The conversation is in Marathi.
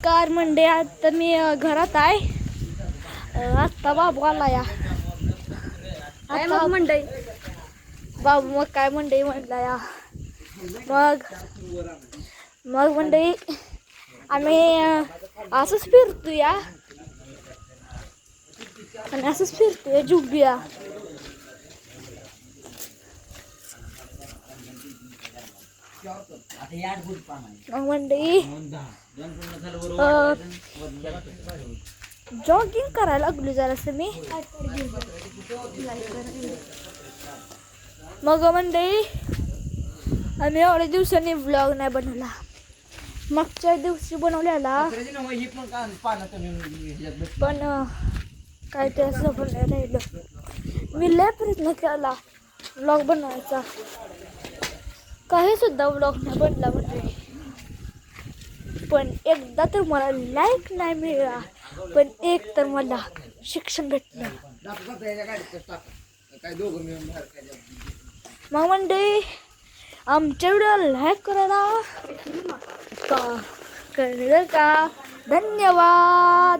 कार मंडे आता मी घरात आहे. आत्ता बाबू आला या आता मंडई. बाबू मग काय मंडई म्हणला या. मग मंडई आम्ही असंच फिरतोया आणि असंच फिरतोय जुबिया. मंडई जॉगिंग करायला लागलो जरासं मी. मग मंडई आम्ही एवढ्या दिवसांनी व्लॉग नाही बनवला. मागच्या दिवशी बनवलेला पण काय ते असं पण राहिलं. मी लय प्रयत्न केला व्लॉग बनवायचा, काही सुद्धा व्लॉग नाही बनला म्हणजे. पण एकदा तर मला लाईक नाही मिळाला, पण एक तर मला शिक्षण भेटलं. मग म्हणजे आमच्या व्हिडिओला लाईक करायला कळलं का. धन्यवाद.